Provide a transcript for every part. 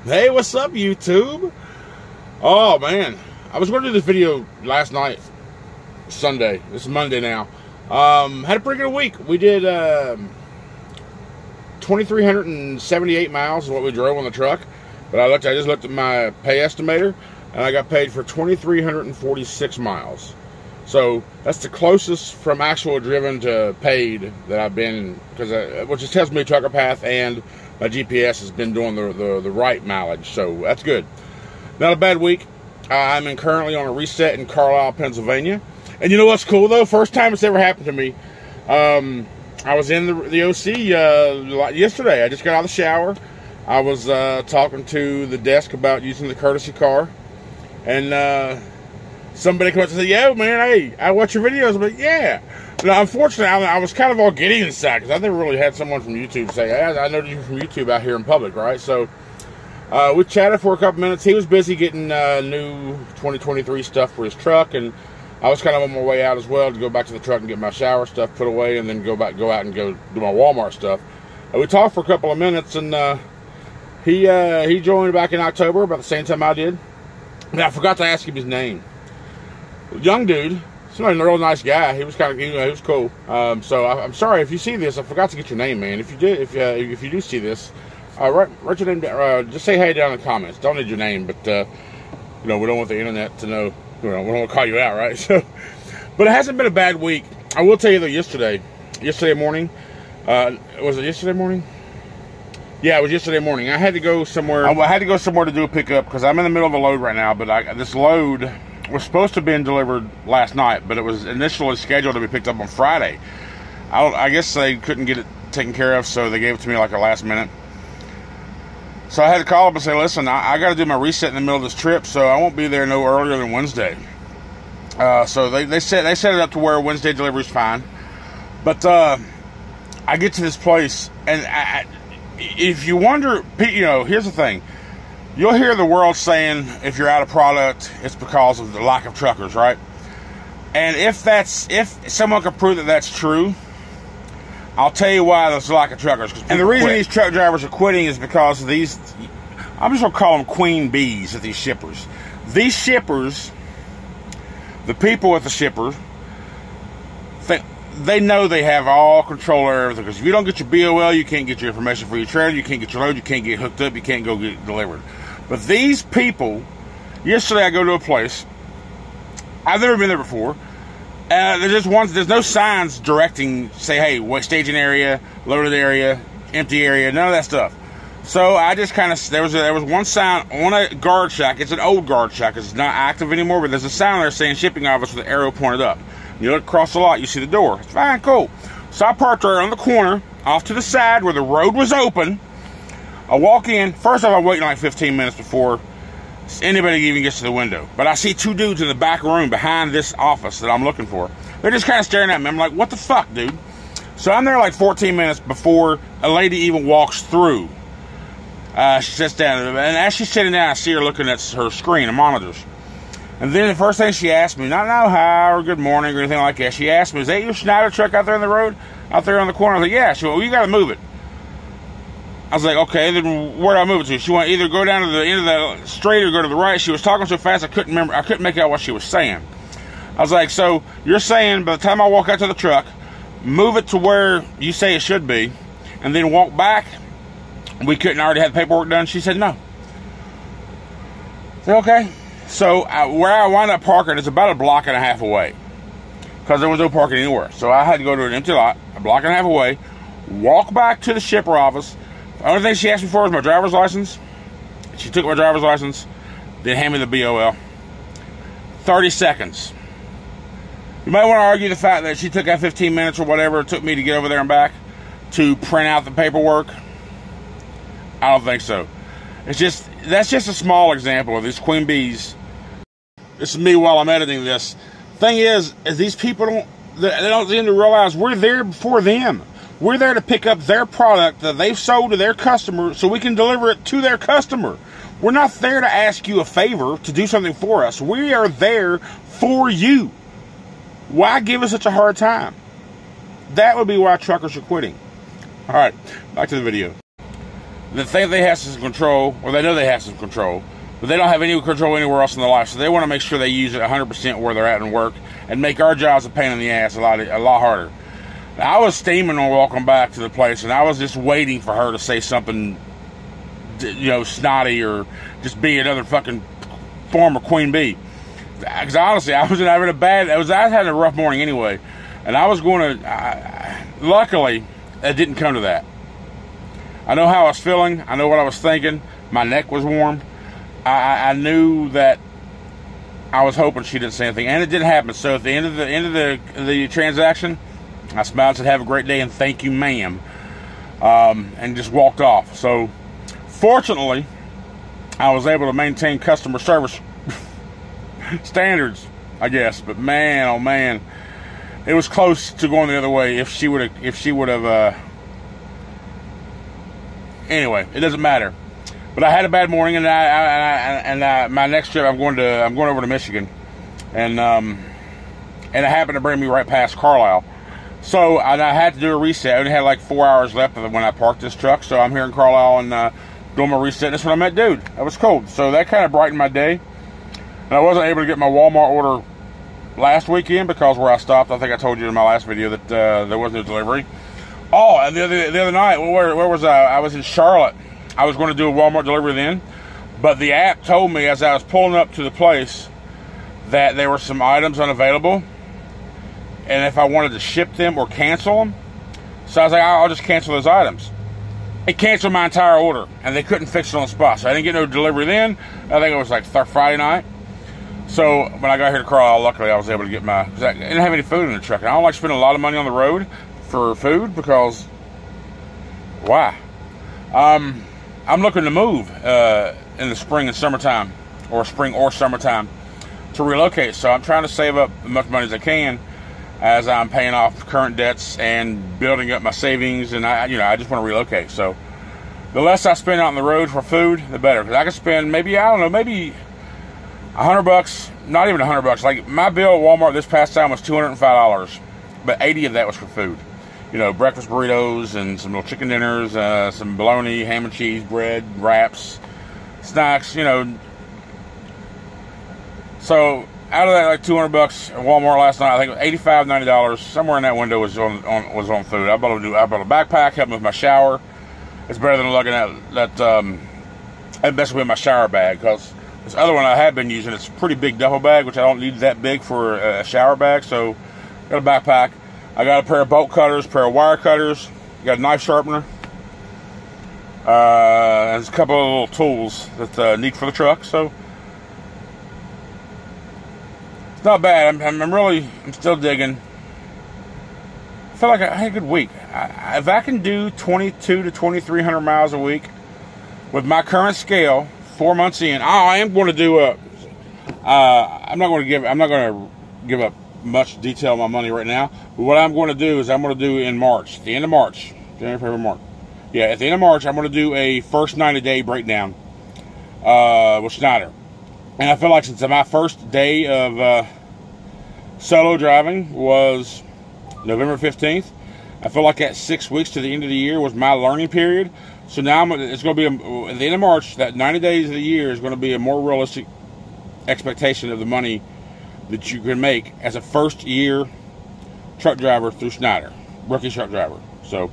Hey, what's up, YouTube? Oh, man. I was going to do this video last night, Sunday. This is Monday now. Had a pretty good week. We did 2,378 miles is what we drove on the truck. But I just looked at my pay estimator, and I got paid for 2,346 miles. So that's the closest from actual driven to paid that I've been, which just tells me Trucker Path and my GPS has been doing the right mileage, so that's good. Not a bad week. I'm currently on a reset in Carlisle, Pennsylvania. And you know what's cool, though? First time it's ever happened to me. I was in the OC yesterday. I just got out of the shower. I was talking to the desk about using the courtesy car. And somebody came up and said, "Yeah, man, hey, I watch your videos." I'm like, "Yeah." Now, unfortunately, I was kind of all giddy inside because I never really had someone from YouTube say, "Hey, I know you from YouTube out here in public," right? So we chatted for a couple minutes. He was busy getting new 2023 stuff for his truck, and I was kind of on my way out as well to go back to the truck and get my shower stuff put away, and then go out and go do my Walmart stuff. We talked for a couple of minutes, and he joined back in October about the same time I did. And I forgot to ask him his name. Young dude. He's a real nice guy. He was kind of, he was cool. So I'm sorry if you see this. I forgot to get your name, man. If you did, if you do see this, write your name down. Just say hey down in the comments. Don't need your name, but we don't want the internet to know. We don't want to call you out, right? So, but it hasn't been a bad week. I will tell you though. Yesterday morning, was it yesterday morning? Yeah, it was yesterday morning. I had to go somewhere. I had to go somewhere to do a pickup because I'm in the middle of a load right now. But this load was supposed to have been delivered last night, but it was initially scheduled to be picked up on Friday. I guess they couldn't get it taken care of, so they gave it to me like a last minute. So I had to call up and say, "Listen, I got to do my reset in the middle of this trip, so I won't be there no earlier than Wednesday." So they set it up to where Wednesday delivery is fine. But I get to this place, and if you wonder, here's the thing. You'll hear the world saying if you're out of product, it's because of the lack of truckers, right? And if someone can prove that that's true, I'll tell you why there's a lack of truckers. And the reason these truck drivers are quitting is because of these, I'm just going to call them queen bees at these shippers. These shippers, the people at the shipper, they know they have all control over everything. Because if you don't get your BOL, you can't get your information for your trailer, you can't get your load, you can't get hooked up, you can't go get it delivered. But these people, yesterday I go to a place, I've never been there before, there's no signs directing, say, hey, staging area, loaded area, empty area, none of that stuff. So I just kind of, there was one sign on a guard shack. It's an old guard shack, it's not active anymore, but there's a sign there saying shipping office with the arrow pointed up. You look across the lot, you see the door. It's fine, cool. So I parked right on the corner, off to the side where the road was open. I walk in. First off, I'm waiting like 15 minutes before anybody even gets to the window. But I see two dudes in the back room behind this office that I'm looking for. They're just kind of staring at me. I'm like, what the fuck, dude? So I'm there like 14 minutes before a lady even walks through. She sits down. And as she's sitting down, I see her looking at her screen, the monitors. And then the first thing she asked me, not know how or good morning or anything like that, she asked me, "Is that your Schneider truck out there on the road? Out there on the corner?" I was like, "Yeah." She went, "Well, you got to move it." I was like, "Okay, then where do I move it to?" She went, "Either go down to the end of the street or go to the right." She was talking so fast I couldn't make out what she was saying. I was like, "So you're saying by the time I walk out to the truck, move it to where you say it should be, and then walk back, we couldn't already have the paperwork done?" She said, "No." I said, "Okay." So where I wound up parking is about a block and a half away because there was no parking anywhere. So I had to go to an empty lot, a block and a half away, walk back to the shipper office. The only thing she asked me for was my driver's license. She took my driver's license, then handed me the BOL. 30 seconds. You might want to argue the fact that she took that 15 minutes or whatever it took me to get over there and back to print out the paperwork. I don't think so. That's just a small example of these queen bees. This is me while I'm editing this. Thing is these people don't seem to realize we're there before them. We're there to pick up their product that they've sold to their customer so we can deliver it to their customer. We're not there to ask you a favor to do something for us. We are there for you. Why give us such a hard time? That would be why truckers are quitting. All right, back to the video. they think they have some control, or they know they have some control, but they don't have any control anywhere else in their life. So they want to make sure they use it 100% where they're at in work and make our jobs a pain in the ass a lot harder. Now, I was steaming on walking back to the place, and I was just waiting for her to say something, you know, snotty, or just be another fucking former queen bee. Because honestly, I was having I had a rough morning anyway, and I was going to. Luckily, it didn't come to that. I know how I was feeling. I know what I was thinking. My neck was warm. I knew that. I was hoping she didn't say anything, and it didn't happen. So at the end of the transaction, I smiled and said, "Have a great day," and "Thank you, ma'am," and just walked off. So fortunately, I was able to maintain customer service standards, I guess. But man, oh man, it was close to going the other way. If she would have. Anyway, it doesn't matter. But I had a bad morning, and my next trip I'm going over to Michigan, and it happened to bring me right past Carlisle. So I had to do a reset. I only had like 4 hours left when I parked this truck. So I'm here in Carlisle and doing my reset. And that's when I met dude. That was cool. So that kind of brightened my day. And I wasn't able to get my Walmart order last weekend because where I stopped, I think I told you in my last video that there was no delivery. Oh, and the other night, where was I? I was in Charlotte. I was going to do a Walmart delivery then, but the app told me as I was pulling up to the place that there were some items unavailable, and if I wanted to ship them or cancel them. So I was like, I'll just cancel those items. It canceled my entire order, and they couldn't fix it on the spot. So I didn't get no delivery then. I think it was like Friday night. So when I got here to Carlisle, luckily I was able to get because I didn't have any food in the truck. And I don't like spending a lot of money on the road for food because why? I'm looking to move in the spring and summertime, or summertime, to relocate. So I'm trying to save up as much money as I can as I'm paying off current debts and building up my savings. And I just want to relocate. So the less I spend out on the road for food, the better. Because I can spend maybe $100, not even $100. Like my bill at Walmart this past time was $205, but $80 of that was for food. You know, breakfast burritos and some little chicken dinners, some bologna, ham and cheese, bread, wraps, snacks, you know. So out of that, like $200 at Walmart last night, I think it was $85, $90, somewhere in that window was on food. I bought a backpack, helped me with my shower. It's better than looking at that best with my shower bag, because this other one I have been using, it's a pretty big duffel bag, which I don't need that big for a shower bag. So got a backpack. I got a pair of bolt cutters, pair of wire cutters, got a knife sharpener, and a couple of little tools that need for the truck. So it's not bad. I'm still digging. I feel like I had a good week. If I can do 2,200 to 2,300 miles a week with my current scale, 4 months in, I am going to do I'm not going to give up much detail on my money right now, but what I'm going to do is I'm going to do in March, at the end of March, January, February, March. Yeah, at the end of March, I'm going to do a first 90-day breakdown with Schneider. And I feel like since my first day of solo driving was November 15th, I feel like that 6 weeks to the end of the year was my learning period. So now it's going to be, at the end of March, that 90 days of the year is going to be a more realistic expectation of the money that you can make as a first-year truck driver through Schneider, rookie truck driver. So,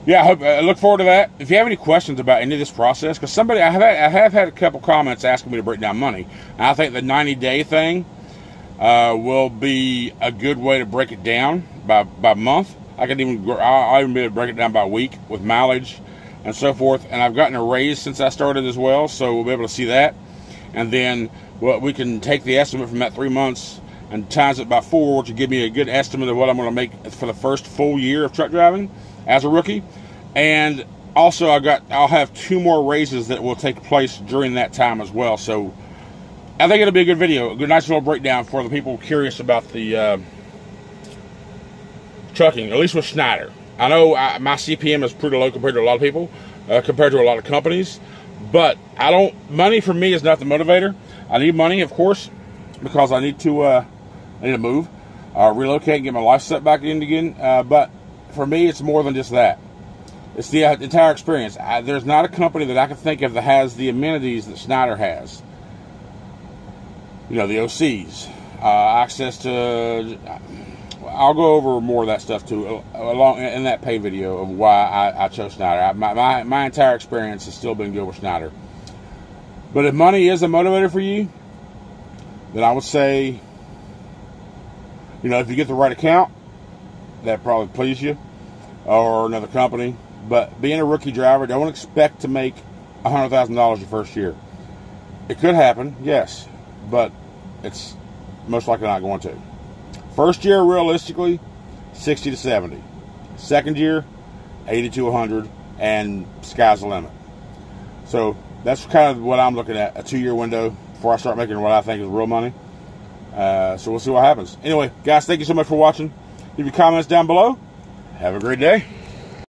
yeah, I look forward to that. If you have any questions about any of this process, because I have had a couple comments asking me to break down money. And I think the 90-day thing will be a good way to break it down by month. I'll even be able to break it down by week with mileage and so forth. And I've gotten a raise since I started as well, so we'll be able to see that. And then we can take the estimate from that 3 months and times it by 4, which will give me a good estimate of what I'm going to make for the first full year of truck driving as a rookie. And also I'll have 2 more raises that will take place during that time as well. So I think it'll be a good video, a good nice little breakdown for the people curious about the trucking, at least with Schneider. I know my CPM is pretty low compared to a lot of people, compared to a lot of companies, but money for me is not the motivator. I need money, of course, because I need to move, relocate, and get my life set back in again. But for me, it's more than just that. It's the entire experience. There's not a company that I can think of that has the amenities that Schneider has. You know, the OCs, access to. I'll go over more of that stuff too, along in that pay video of why I chose Schneider. My entire experience has still been good with Schneider. But if money is a motivator for you, then I would say, you know, if you get the right account, that probably please you, or another company. But being a rookie driver, don't expect to make $100,000 your first year. It could happen, yes, but it's most likely not going to. First year, realistically, 60 to 70. Second year, 80 to 100, and sky's the limit. So that's kind of what I'm looking at, a 2-year window before I start making what I think is real money. So we'll see what happens. Anyway, guys, thank you so much for watching. Leave your comments down below. Have a great day.